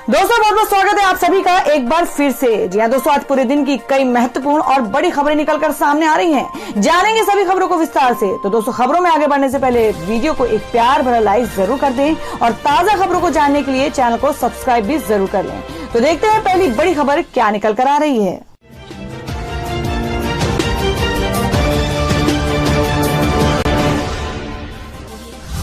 दोस्तों बहुत बहुत स्वागत है आप सभी का एक बार फिर से। जी हाँ दोस्तों, आज पूरे दिन की कई महत्वपूर्ण और बड़ी खबरें निकलकर सामने आ रही हैं। जानेंगे सभी खबरों को विस्तार से। तो दोस्तों खबरों में आगे बढ़ने से पहले वीडियो को एक प्यार भरा लाइक जरूर कर दें और ताजा खबरों को जानने के लिए चैनल को सब्सक्राइब भी जरूर कर लें। तो देखते हैं पहली बड़ी खबर क्या निकल कर आ रही है।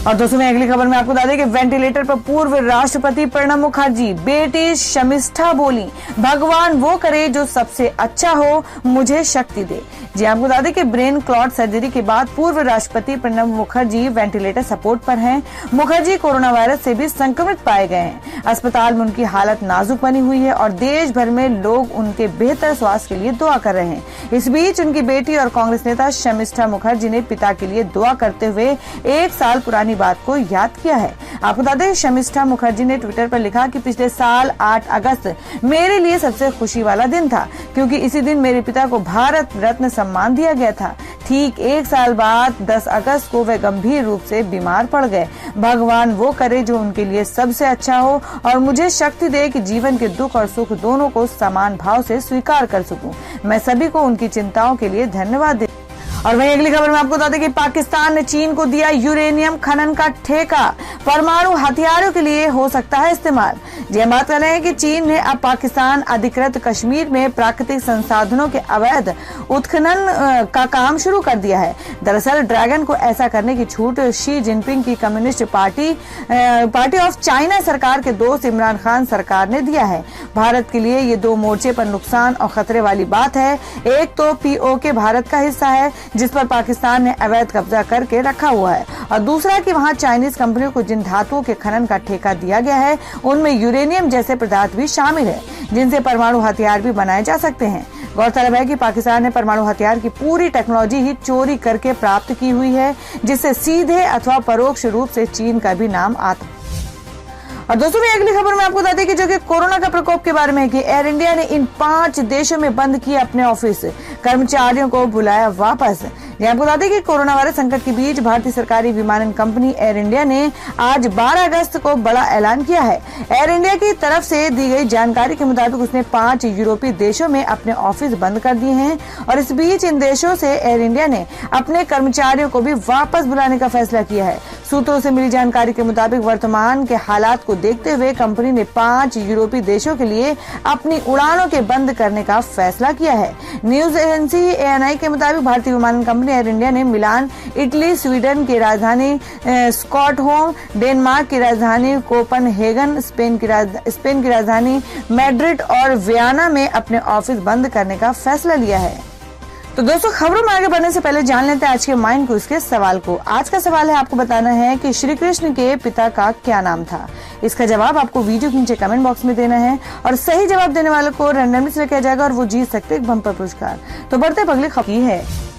और दोस्तों मैं अगली खबर में आपको बता दें कि वेंटिलेटर पर पूर्व राष्ट्रपति प्रणब मुखर्जी, बेटी शमिष्ठा बोली, भगवान वो करे जो सबसे अच्छा हो, मुझे शक्ति दे। जी आपको बता दें कि ब्रेन क्लॉट सर्जरी के बाद पूर्व राष्ट्रपति प्रणब मुखर्जी वेंटिलेटर सपोर्ट पर हैं। मुखर्जी कोरोना वायरस से भी संक्रमित पाए गए हैं। अस्पताल में उनकी हालत नाजुक बनी हुई है और देश भर में लोग उनके बेहतर स्वास्थ्य के लिए दुआ कर रहे हैं। इस बीच उनकी बेटी और कांग्रेस नेता शमिष्ठा मुखर्जी ने पिता के लिए दुआ करते हुए 1 साल पुरानी बात को याद किया है। आपको बता दें शमिष्ठा मुखर्जी ने ट्विटर पर लिखा कि पिछले साल 8 अगस्त मेरे लिए सबसे खुशी वाला दिन था, क्योंकि इसी दिन मेरे पिता को भारत रत्न सम्मान दिया गया था। ठीक 1 साल बाद 10 अगस्त को वे गंभीर रूप से बीमार पड़ गए। भगवान वो करे जो उनके लिए सबसे अच्छा हो और मुझे शक्ति दे कि जीवन के दुख और सुख दोनों को समान भाव से स्वीकार कर सकूं। मैं सभी को उनकी चिंताओं के लिए धन्यवाद देता। और वहीं अगली खबर में आपको बता दें कि पाकिस्तान ने चीन को दिया यूरेनियम खनन का ठेका, परमाणु हथियारों के लिए हो सकता है इस्तेमाल। जी हम बात कर रहे हैं कि चीन ने अब पाकिस्तान अधिकृत कश्मीर में प्राकृतिक संसाधनों के अवैध उत्खनन का काम शुरू कर दिया है। दरअसल ड्रैगन को ऐसा करने की छूट शी जिनपिंग की कम्युनिस्ट पार्टी ऑफ चाइना सरकार के दोस्त इमरान खान सरकार ने दिया है। भारत के लिए ये 2 मोर्चे पर नुकसान और खतरे वाली बात है। एक तो पीओके भारत का हिस्सा है जिस पर पाकिस्तान ने अवैध कब्जा करके रखा हुआ है, और दूसरा कि वहां चाइनीज कंपनियों को जिन धातुओं के खनन का ठेका दिया गया है उनमें यूरेनियम जैसे पदार्थ भी शामिल है जिनसे परमाणु हथियार भी बनाए जा सकते हैं। गौरतलब है कि पाकिस्तान ने परमाणु हथियार की पूरी टेक्नोलॉजी ही चोरी करके प्राप्त की हुई है, जिससे सीधे अथवा परोक्ष रूप से चीन का भी नाम आता है। और दोस्तों मैं अगली खबर में आपको बता दें कि जो कि कोरोना का प्रकोप के बारे में है कि एयर इंडिया ने इन 5 देशों में बंद किए अपने ऑफिस, कर्मचारियों को बुलाया वापस। आपको बता दें कि कोरोना वायरस संकट के बीच भारतीय सरकारी विमानन कंपनी एयर इंडिया ने आज 12 अगस्त को बड़ा ऐलान किया है। एयर इंडिया की तरफ से दी गई जानकारी के मुताबिक उसने 5 यूरोपीय देशों में अपने ऑफिस बंद कर दिए हैं और इस बीच इन देशों से एयर इंडिया ने अपने कर्मचारियों को भी वापस बुलाने का फैसला किया है। सूत्रों से मिली जानकारी के मुताबिक वर्तमान के हालात को देखते हुए कंपनी ने 5 यूरोपीय देशों के लिए अपनी उड़ानों के बंद करने का फैसला किया है। न्यूज एजेंसी ANI के मुताबिक भारतीय विमानन कंपनी एयर इंडिया ने मिलान, इटली, स्वीडन की राजधानी स्टॉकहोम, डेनमार्क की राजधानी कोपनहेगन, स्पेन की राजधानी मैड्रिड और वियना में अपने ऑफिस बंद करने का फैसला लिया है। तो दोस्तों खबरों में आगे बढ़ने से पहले जान लेते हैं आज के माइंड क्विज के सवाल को। आज का सवाल है, आपको बताना है कि श्री कृष्ण के पिता का क्या नाम था। इसका जवाब आपको वीडियो के नीचे कमेंट बॉक्स में देना है और सही जवाब देने वालों को रैंडमली सिलेक्ट किया जाएगा और वो जीत सकते हैं एक बम्पर पुरस्कार। तो बढ़ते अगली खबर है।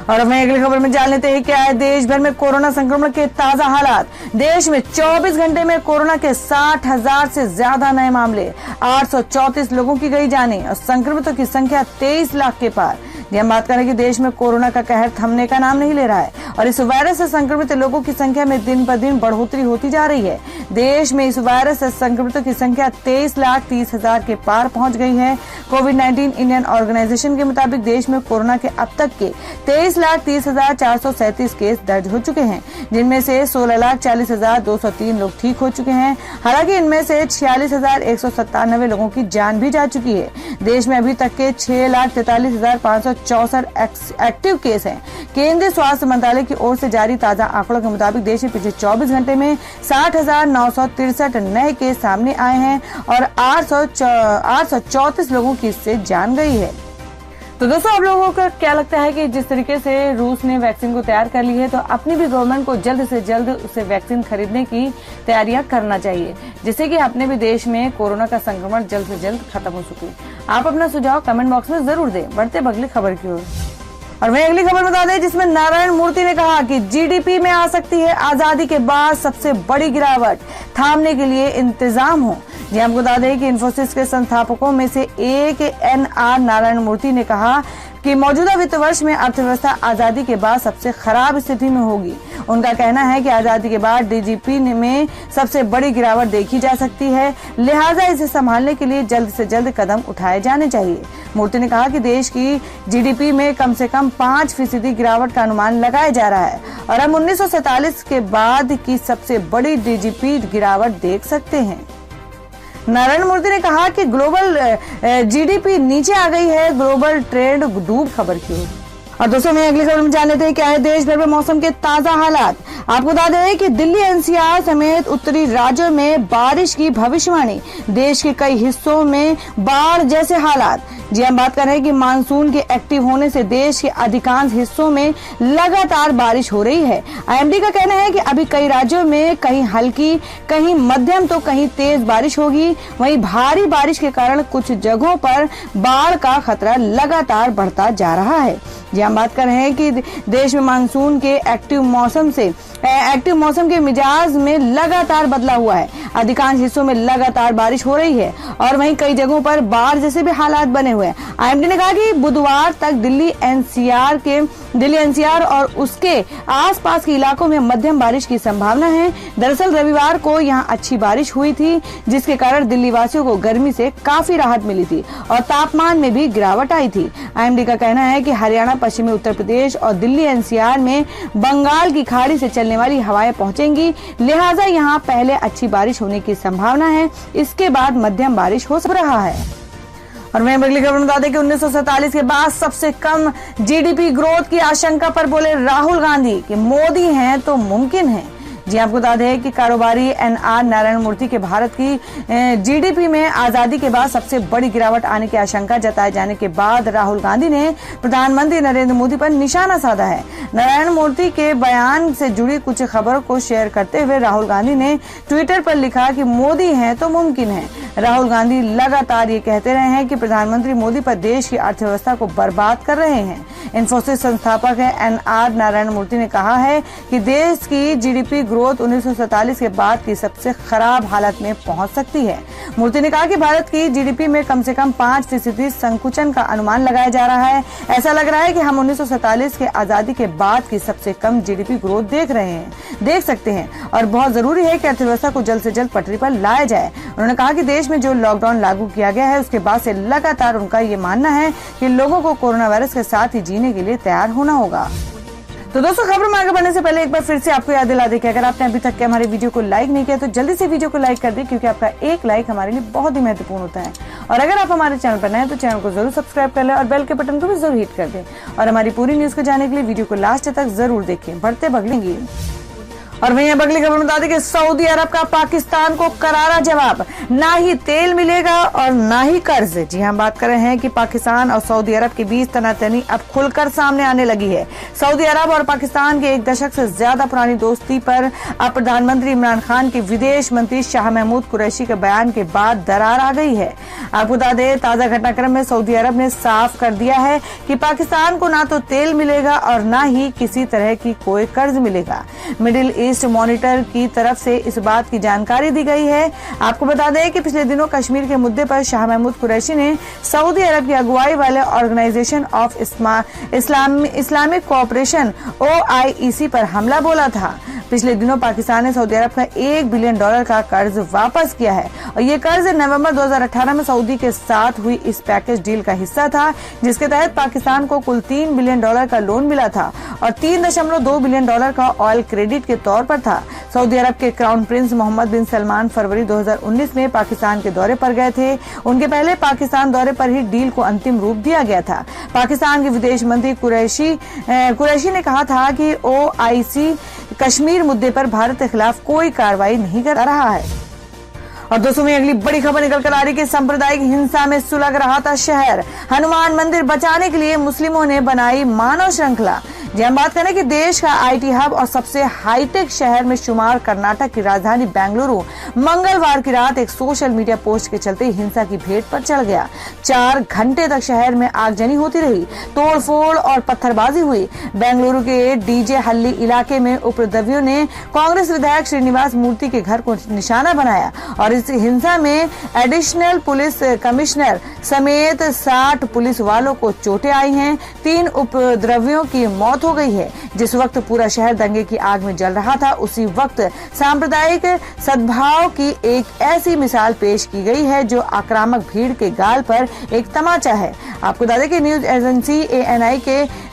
और अब अगली खबर में जान लेते हैं क्या है देश भर में कोरोना संक्रमण के ताजा हालात। देश में 24 घंटे में कोरोना के 60,000 से ज्यादा नए मामले, 834 लोगों की गई जाने और संक्रमितों की संख्या 23 लाख के पार। हम बात करें कि देश में कोरोना का कहर थमने का नाम नहीं ले रहा है और इस वायरस से संक्रमित लोगों की संख्या में दिन ब दिन बढ़ोतरी होती जा रही है। देश में इस वायरस से संक्रमितों की संख्या 23,30,000 के पार पहुंच गई है। कोविड-19 इंडियन ऑर्गेनाइजेशन के मुताबिक देश में कोरोना के अब तक के 23,30,437 केस दर्ज हो चुके हैं, जिनमें से 16,40,203 लोग ठीक हो चुके हैं। हालांकि इनमें से 46,197 लोगों की जान भी जा चुकी है। देश में अभी तक के 6,43,564 एक्टिव केस हैं। केंद्रीय स्वास्थ्य मंत्रालय की ओर से जारी ताजा आंकड़ों के मुताबिक देश में पिछले 24 घंटे में 60,963 नए केस सामने आए हैं और 834 लोगों की इससे जान गई है। तो दोस्तों आप लोगों को क्या लगता है कि जिस तरीके से रूस ने वैक्सीन को तैयार कर ली है तो अपनी भी गवर्नमेंट को जल्द से जल्द उसे वैक्सीन खरीदने की तैयारियां करना चाहिए, जिससे कि अपने भी देश में कोरोना का संक्रमण जल्द से जल्द खत्म हो सके। आप अपना सुझाव कमेंट बॉक्स में जरूर दें। बढ़ते अगली खबर की ओर। और वही अगली खबर बता दें जिसमें नारायण मूर्ति ने कहा कि GDP में आ सकती है आजादी के बाद सबसे बड़ी गिरावट, थामने के लिए इंतजाम हो। जी आपको बता दें कि इन्फोसिस के संस्थापकों में से एक NR नारायण मूर्ति ने कहा कि मौजूदा वित्त वर्ष में अर्थव्यवस्था आजादी के बाद सबसे खराब स्थिति में होगी। उनका कहना है कि आजादी के बाद DGP में सबसे बड़ी गिरावट देखी जा सकती है, लिहाजा इसे संभालने के लिए जल्द से जल्द कदम उठाए जाने चाहिए। मूर्ति ने कहा कि देश की GDP में कम से कम 5% गिरावट का अनुमान लगाया जा रहा है और हम 1947 के बाद की सबसे बड़ी DGP गिरावट देख सकते हैं। नारायण मूर्ति ने कहा कि ग्लोबल GDP नीचे आ गई है, ग्लोबल ट्रेंड डूब खबर की होगी। और दोस्तों मैं अगली खबर में जान लेते हैं क्या है देश भर में मौसम के ताजा हालात। आपको बता दें कि दिल्ली NCR समेत उत्तरी राज्यों में बारिश की भविष्यवाणी, देश के कई हिस्सों में बाढ़ जैसे हालात। जी हम बात कर रहे हैं कि मानसून के एक्टिव होने से देश के अधिकांश हिस्सों में लगातार बारिश हो रही है। IMD का कहना है कि अभी कई राज्यों में कहीं हल्की, कहीं मध्यम तो कहीं तेज बारिश होगी। वहीं भारी बारिश के कारण कुछ जगहों पर बाढ़ का खतरा लगातार बढ़ता जा रहा है। जी हम बात कर रहे हैं कि देश में मानसून के एक्टिव मौसम के मिजाज में लगातार बदला हुआ है। अधिकांश हिस्सों में लगातार बारिश हो रही है और वहीं कई जगहों पर बाढ़ जैसे भी हालात बने हुए हैं। IMD ने कहा कि बुधवार तक दिल्ली NCR और उसके आसपास के इलाकों में मध्यम बारिश की संभावना है। दरअसल रविवार को यहां अच्छी बारिश हुई थी, जिसके कारण दिल्ली वासियों को गर्मी से काफी राहत मिली थी और तापमान में भी गिरावट आई थी। IMD का कहना है कि हरियाणा, पश्चिमी उत्तर प्रदेश और दिल्ली NCR में बंगाल की खाड़ी से चलने वाली हवाएं पहुंचेंगी, लिहाजा यहां पहले अच्छी बारिश होने की संभावना है, इसके बाद मध्यम बारिश हो रहा है। और मैं अगली खबर बता दें कि 1947 के बाद सबसे कम GDP ग्रोथ की आशंका पर बोले राहुल गांधी कि मोदी हैं तो मुमकिन है। जी आपको बता दें कि कारोबारी NR नारायण मूर्ति के भारत की GDP में आजादी के बाद सबसे बड़ी गिरावट आने की आशंका जताए जाने के बाद राहुल गांधी ने प्रधानमंत्री नरेंद्र मोदी पर निशाना साधा है। नारायण मूर्ति के बयान से जुड़ी कुछ खबरों को शेयर करते हुए राहुल गांधी ने ट्विटर पर लिखा कि मोदी हैं तो मुमकिन है। राहुल गांधी लगातार ये कहते रहे हैं कि प्रधानमंत्री मोदी पर देश की अर्थव्यवस्था को बर्बाद कर रहे हैं। इन्फोसिस संस्थापक है NR नारायण मूर्ति ने कहा है कि देश की GDP ग्रोथ 1947 के बाद की सबसे खराब हालत में पहुंच सकती है। मूर्ति ने कहा कि भारत की GDP में कम से कम 5% संकुचन का अनुमान लगाया जा रहा है। ऐसा लग रहा है कि हम 1947 के आजादी के बाद की सबसे कम GDP ग्रोथ देख सकते हैं और बहुत जरूरी है कि अर्थव्यवस्था को जल्द से जल्द पटरी पर लाया जाए। उन्होंने कहा कि देश में जो लॉकडाउन लागू किया गया है उसके बाद से लगातार उनका ये मानना है कि लोगों को कोरोना वायरस के साथ ही जीने के लिए तैयार होना होगा। तो दोस्तों खबर में आगे बढ़ने से पहले एक बार फिर से आपको याद दिला दें कि अगर आपने अभी तक के हमारे वीडियो को लाइक नहीं किया तो जल्दी से वीडियो को लाइक कर दें, क्योंकि आपका एक लाइक हमारे लिए बहुत ही महत्वपूर्ण होता है। और अगर आप हमारे चैनल पर नए हैं तो चैनल को जरूर सब्सक्राइब कर लें और बेल के बटन को भी जरूर हिट कर दें। और हमारी पूरी न्यूज को जानने के लिए वीडियो को लास्ट तक जरूर देखें। बढ़ते बगलेंगे। और वहीं अब अगली खबर बता दें कि सऊदी अरब का पाकिस्तान को करारा जवाब, ना ही तेल मिलेगा और ना ही कर्ज। जी हम बात कर रहे हैं कि पाकिस्तान और सऊदी अरब के बीच तनातनी अब खुलकर सामने आने लगी है। सऊदी अरब और पाकिस्तान के एक दशक से ज्यादा पुरानी दोस्ती पर अब प्रधानमंत्री इमरान खान के विदेश मंत्री शाह महमूद कुरैशी के बयान के बाद दरार आ गई है। आपको बता दें ताजा घटनाक्रम में सऊदी अरब ने साफ कर दिया है कि पाकिस्तान को ना तो तेल मिलेगा और ना ही किसी तरह की कोई कर्ज मिलेगा। मिडिल ईस्ट मॉनिटर की तरफ से इस बात की जानकारी दी गई है। आपको बता दें कि पिछले दिनों कश्मीर के मुद्दे पर शाह महमूद कुरैशी ने सऊदी अरब की अगुवाई वाले organisation of Islamic cooperation OIEC पर हमला बोला था। पिछले दिनों पाकिस्तान ने सऊदी अरब का $1 बिलियन का कर्ज वापस किया है और ये कर्ज नवंबर 2018 में सऊदी के साथ हुई इस पैकेज डील का हिस्सा था, जिसके तहत पाकिस्तान को कुल $3 बिलियन का लोन मिला था और $3.2 बिलियन का ऑयल क्रेडिट के तौर पर था। सऊदी अरब के क्राउन प्रिंस मोहम्मद बिन सलमान फरवरी 2019 में पाकिस्तान के दौरे पर गए थे। उनके पहले पाकिस्तान दौरे पर ही डील को अंतिम रूप दिया गया था। पाकिस्तान के विदेश मंत्री कुरैशी ने कहा था कि OIC कश्मीर मुद्दे पर भारत के खिलाफ कोई कार्रवाई नहीं कर रहा है। और दोस्तों में अगली बड़ी खबर निकल कर आ रही कि सांप्रदायिक हिंसा में सुलग रहा था शहर, हनुमान मंदिर बचाने के लिए मुस्लिमों ने बनाई मानव श्रृंखला। जी हम बात करें कि देश का IT हब और सबसे हाईटेक शहर में शुमार कर्नाटक की राजधानी बेंगलुरु मंगलवार की रात एक सोशल मीडिया पोस्ट के चलते हिंसा की भेंट पर चढ़ गया। 4 घंटे तक शहर में आगजनी होती रही, तोड़फोड़ और पत्थरबाजी हुई। बेंगलुरु के DJ हल्ली इलाके में उपद्रवियों ने कांग्रेस विधायक श्रीनिवास मूर्ति के घर को निशाना बनाया और इस हिंसा में एडिशनल पुलिस कमिश्नर समेत 60 पुलिस वालों को चोटें आई हैं। 3 उपद्रवियों की मौत हो गई है। जिस वक्त पूरा शहर दंगे की आग में जल रहा था, उसी वक्त सांप्रदायिक सद्भाव की एक ऐसी मिसाल पेश की गई है जो आक्रामक भीड़ के गाल पर एक तमाचा है। आपको बता दें कि न्यूज एजेंसी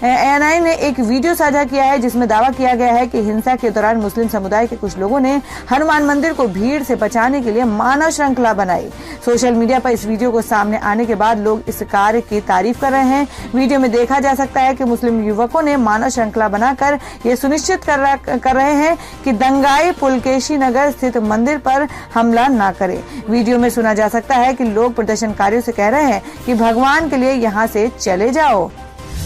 ANI ने एक वीडियो साझा किया है जिसमें दावा किया गया है कि हिंसा के दौरान मुस्लिम समुदाय के कुछ लोगों ने हनुमान मंदिर को भीड़ से बचाने के लिए मानव श्रृंखला बनाई। सोशल मीडिया पर इस वीडियो को सामने आने के बाद लोग इस कार्य की तारीफ कर रहे हैं। वीडियो में देखा जा सकता है कि मुस्लिम युवकों ने मानव श्रृंखला बनाकर ये सुनिश्चित कर रहे हैं कि दंगाई पुलकेशी नगर स्थित मंदिर पर हमला न करे। वीडियो में सुना जा सकता है कि लोग प्रदर्शनकारियों से कह रहे हैं कि भगवान के लिए यहाँ से चले जाओ।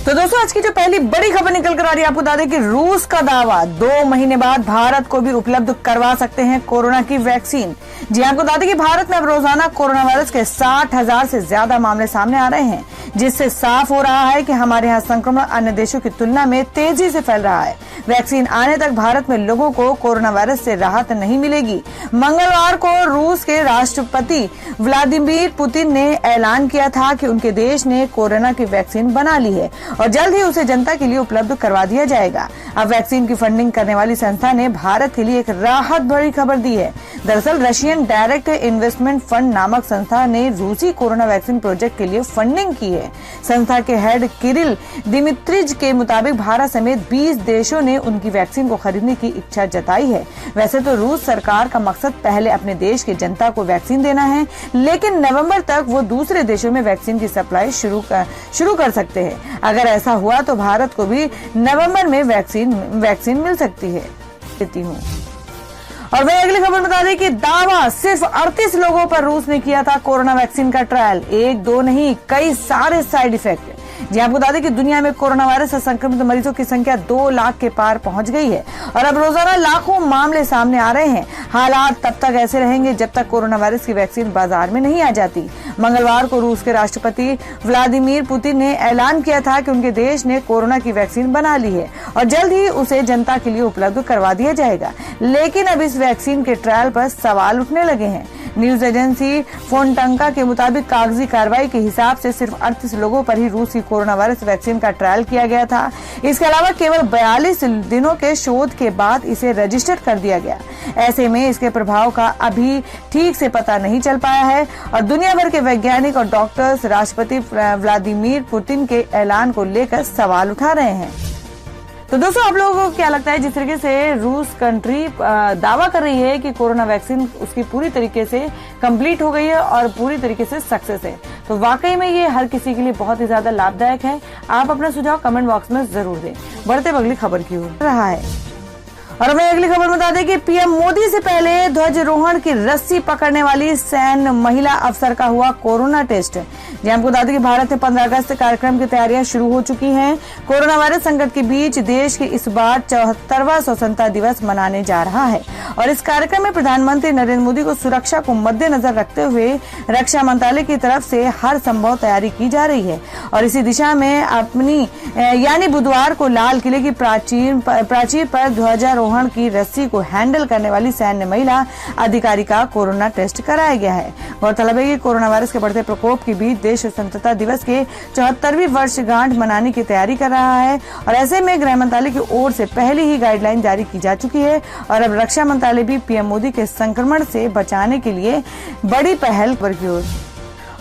तो दोस्तों, आज की जो पहली बड़ी खबर निकल कर आ रही है, आपको बता दें कि रूस का दावा 2 महीने बाद भारत को भी उपलब्ध करवा सकते हैं कोरोना की वैक्सीन। जी आपको बता दें कि भारत में अब रोजाना कोरोना वायरस के 60,000 से ज्यादा मामले सामने आ रहे हैं, जिससे साफ हो रहा है कि हमारे यहाँ संक्रमण अन्य देशों की तुलना में तेजी से फैल रहा है। वैक्सीन आने तक भारत में लोगों को कोरोना वायरस से राहत नहीं मिलेगी। मंगलवार को रूस के राष्ट्रपति व्लादिमीर पुतिन ने ऐलान किया था कि उनके देश ने कोरोना की वैक्सीन बना ली है और जल्द ही उसे जनता के लिए उपलब्ध करवा दिया जाएगा। अब वैक्सीन की फंडिंग करने वाली संस्था ने भारत के लिए एक राहत भरी खबर दी है। दरअसल रशियन डायरेक्ट इन्वेस्टमेंट फंड नामक संस्था ने रूसी कोरोना वैक्सीन प्रोजेक्ट के लिए फंडिंग की है। संस्था के हेड किरिल दिमित्रिज के मुताबिक भारत समेत 20 देशों ने उनकी वैक्सीन को खरीदने की इच्छा जताई है। वैसे तो रूस सरकार का मकसद पहले अपने देश की जनता को वैक्सीन देना है, लेकिन नवंबर तक वो दूसरे देशों में वैक्सीन की सप्लाई शुरू कर सकते हैं। अगर ऐसा हुआ तो भारत को भी नवंबर में वैक्सीन मिल सकती है। देती हूँ। और वह अगली खबर बता दें कि दावा सिर्फ 38 लोगों पर रूस ने किया था कोरोना वैक्सीन का ट्रायल। 1-2 नहीं, कई सारे साइड इफेक्ट। जी आपको बता दें कि दुनिया में कोरोना वायरस से संक्रमित मरीजों की संख्या 2 लाख के पार पहुंच गई है और अब रोजाना लाखों मामले सामने आ रहे हैं। हालात तब तक ऐसे रहेंगे जब तक कोरोना वायरस की वैक्सीन बाजार में नहीं आ जाती। मंगलवार को रूस के राष्ट्रपति व्लादिमीर पुतिन ने ऐलान किया था कि उनके देश ने कोरोना की वैक्सीन बना ली है और जल्द ही उसे जनता के लिए उपलब्ध करवा दिया जाएगा। लेकिन अब इस वैक्सीन के ट्रायल पर सवाल उठने लगे हैं। न्यूज एजेंसी फोनटंका के मुताबिक कागजी कार्रवाई के हिसाब से सिर्फ 38 लोगों पर ही रूस की कोरोना वायरस वैक्सीन का ट्रायल किया गया था। इसके अलावा केवल 42 दिनों के शोध के बाद इसे रजिस्टर्ड कर दिया गया। ऐसे में इसके प्रभाव का अभी ठीक से पता नहीं चल पाया है और दुनिया भर के वैज्ञानिक और डॉक्टर्स राष्ट्रपति व्लादिमीर पुतिन के ऐलान को लेकर सवाल उठा रहे हैं। तो दोस्तों, आप लोगों को क्या लगता है, जिस तरीके से रूस कंट्री दावा कर रही है कि कोरोना वैक्सीन उसकी पूरी तरीके से कंप्लीट हो गई है और पूरी तरीके से सक्सेस है, तो वाकई में ये हर किसी के लिए बहुत ही ज्यादा लाभदायक है। आप अपना सुझाव कमेंट बॉक्स में जरूर दें। बढ़ते अगली खबर की ओर रहा है। और हमें अगली खबर बता दें कि पीएम मोदी से पहले ध्वजारोहण की रस्सी पकड़ने वाली सैन्य महिला अफसर का हुआ कोरोना टेस्ट। जी आपको बता दें कि भारत में 15 अगस्त कार्यक्रम की तैयारियां शुरू हो चुकी हैं। कोरोना वायरस संकट के बीच देश के इस बार 74वां स्वतंत्रता दिवस मनाने जा रहा है और इस कार्यक्रम में प्रधानमंत्री नरेंद्र मोदी को सुरक्षा को मद्देनजर रखते हुए रक्षा मंत्रालय की तरफ से हर संभव तैयारी की जा रही है और इसी दिशा में यानी बुधवार को लाल किले की प्राचीर पर ध्वजारोहण की रस्सी को हैंडल करने वाली सैन्य महिला अधिकारी का कोरोना टेस्ट कराया गया है। गौरतलब है कि कोरोना वायरस के बढ़ते प्रकोप के बीच देश स्वतंत्रता दिवस के 74वीं वर्षगांठ मनाने की तैयारी कर रहा है और ऐसे में गृह मंत्रालय की ओर से पहले ही गाइडलाइन जारी की जा चुकी है और अब रक्षा मंत्रालय भी पीएम मोदी के संक्रमण से बचाने के लिए बड़ी पहल की ओर।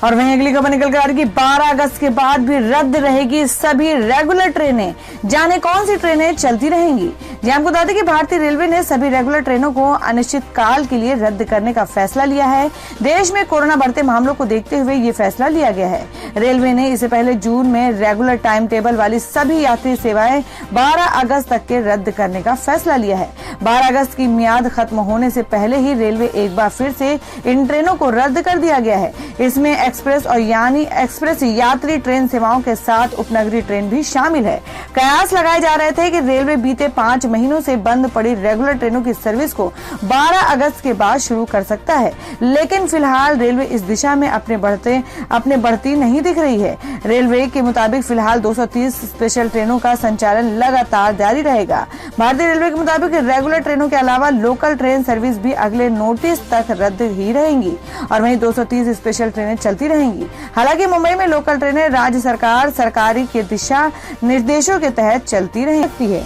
और वहीं अगली खबर निकल कर आ रही है कि 12 अगस्त के बाद भी रद्द रहेगी सभी रेगुलर ट्रेनें। जाने कौन सी ट्रेनें चलती रहेंगी। जी आपको बता दें कि भारतीय रेलवे ने सभी रेगुलर ट्रेनों को अनिश्चित काल के लिए रद्द करने का फैसला लिया है। देश में कोरोना बढ़ते मामलों को देखते हुए ये फैसला लिया गया है। रेलवे ने इससे पहले जून में रेगुलर टाइम टेबल वाली सभी यात्री सेवाएं 12 अगस्त तक के रद्द करने का फैसला लिया है। 12 अगस्त की मियाद खत्म होने से पहले ही रेलवे एक बार फिर से इन ट्रेनों को रद्द कर दिया गया है। इसमें एक्सप्रेस और यानी एक्सप्रेस यात्री ट्रेन सेवाओं के साथ उपनगरीय ट्रेन भी शामिल है। कयास लगाए जा रहे थे कि रेलवे बीते 5 महीनों से बंद पड़ी रेगुलर ट्रेनों की सर्विस को 12 अगस्त के बाद शुरू कर सकता है, लेकिन फिलहाल रेलवे इस दिशा में अपने बढ़ती नहीं दिख रही है। रेलवे के मुताबिक फिलहाल 230 स्पेशल ट्रेनों का संचालन लगातार जारी रहेगा। भारतीय रेलवे के मुताबिक रेगुलर ट्रेनों के अलावा लोकल ट्रेन सर्विस भी अगले नोटिस तक रद्द ही रहेंगी और वहीं 230 स्पेशल ट्रेनें चलती रहेंगी। हालांकि मुंबई में लोकल ट्रेनें राज्य सरकारी के दिशा निर्देशों के तहत चलती रह सकती है।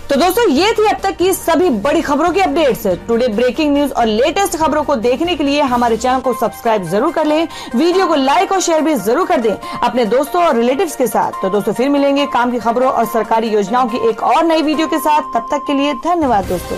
तो दोस्तों, ये थी अब तक की सभी बड़ी खबरों की अपडेट्स। टुडे ब्रेकिंग न्यूज और लेटेस्ट खबरों को देखने के लिए हमारे चैनल को सब्सक्राइब जरूर कर लें, वीडियो को लाइक और शेयर भी जरूर कर दें अपने दोस्तों और रिलेटिव्स के साथ। तो दोस्तों, फिर मिलेंगे काम की खबरों और सरकारी योजनाओं की एक और नई वीडियो के साथ। तब तक के लिए धन्यवाद दोस्तों।